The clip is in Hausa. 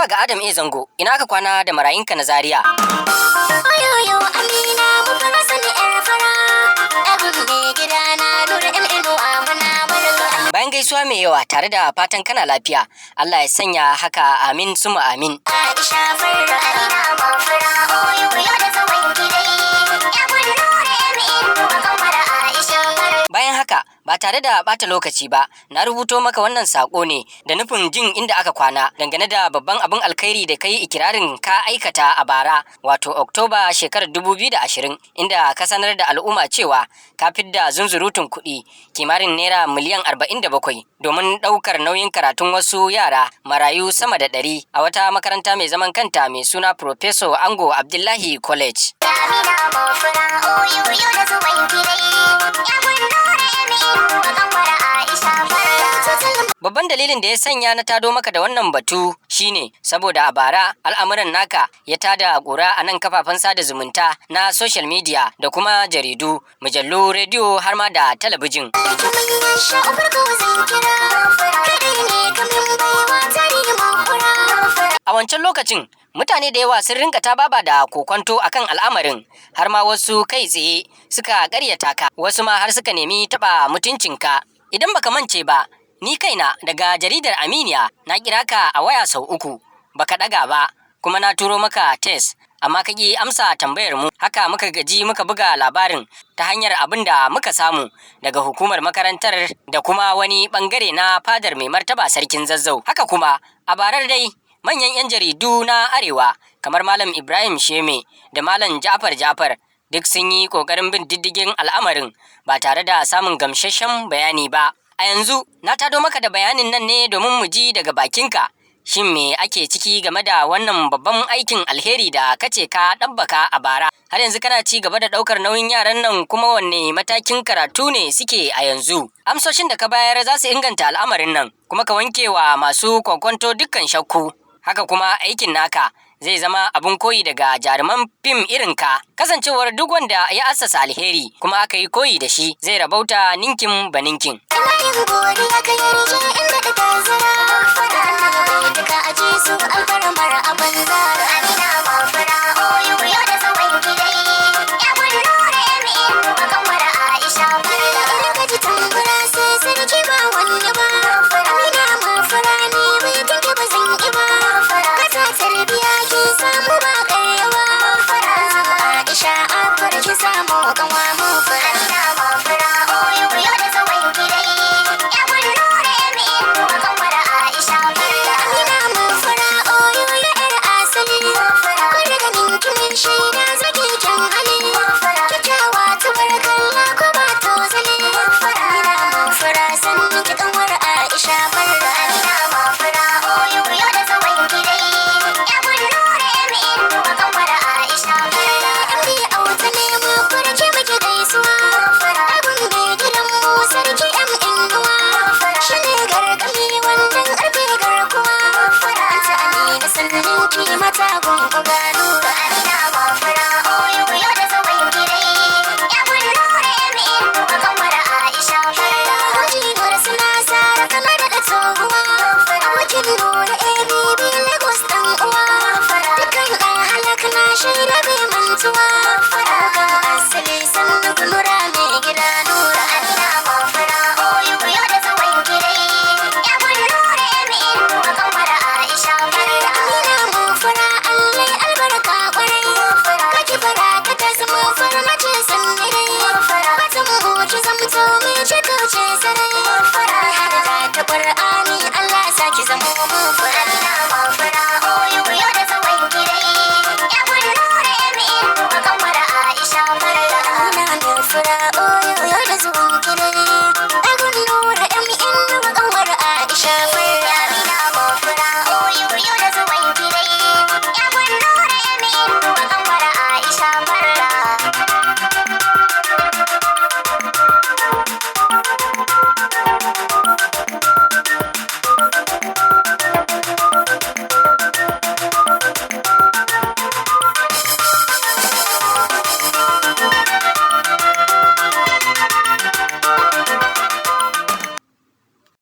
zuwa ga Adam A Zango, ina ka kwana da marayinka na Zaria. Oyoyo Amina mu fara sani yar fara. Abun ne gidana Nura MNO amana barka. Bayan gaisuwa mai yawa tare da fatan kana lafiya, Allah ya sanya haka amin suma amin. Aisha farra Amina mu fara oyoyo da tsawon gidai. Ya kun Nura MNO kamar Aisha farra. Bayan haka, ba tare da bata lokaci ba, na rubuto maka wannan sako ne da nufin jin inda aka kwana dangane da babban abin alkhairi da kai ikirarin ka aikata a bara, wato Oktoba shekarar 2020, inda ka sanar da al'umma cewa ka fidda zunzurutun kuɗi kimanin naira miliyan 47 domin ɗaukar nauyin karatun wasu yara marayu sama da 100 a wata makaranta mai zaman kanta mai suna Professor Ango Abdullahi College. Amina mu fara oyoyo da tsawon gidai. Ya kun Nura MNO kamar Aisha farra. Babban dalilin da ya sanya na tado maka da wannan batu shine saboda a bara al'amuran naka ya tada ƙura a nan kafafen sada zumunta na social media da kuma jaridu, mujallu, rediyo har ma da talabijin. A wancan lokacin, mutane da yawa sun rinka tababa da kokonto akan al'amarin, har ma wasu kai tsaye suka ƙaryata ka, wasu ma har suka nemi taɓa mutuncinka. Idan baka mance ba, ni kaina daga jaridar Aminiya na kira ka a waya sau 3, baka ɗaga ba, kuma na turo maka test, amma ka ƙi amsa tambayar mu. Haka muka gaji muka buga labarin ta hanyar abin da muka samu daga hukumar makarantar da kuma wani bangare na fadar mai martaba sarkin Zazzau. Haka kuma a barar dai manyan 'yan jaridu na Arewa kamar Malam Ibrahim Sheme da Malam Jafar duk sun yi ƙoƙarin bin diddigin al'amarin ba tare da samun gamsasshen bayani ba. A yanzu na tado maka da bayanin nan ne domin mu ji daga bakinka. Shin me ake ciki game da wannan babban aikin alheri da kace ka ɗabbaka a bara? Har yanzu kana ci gaba da ɗaukar nauyin yaran nan, kuma wanne matakin karatu ne suke a yanzu? Amsoshin da ka bayar za su inganta al'amarin nan, kuma ka wanke wa masu kwakwanto dukkan shakku. Haka kuma aikin naka zai zama abun koyi daga jaruman fim irinka. Kasancewar duk wanda ya assasa alheri kuma aka yi koyi da shi zai rabauta ninkin ba ninkin. Sarai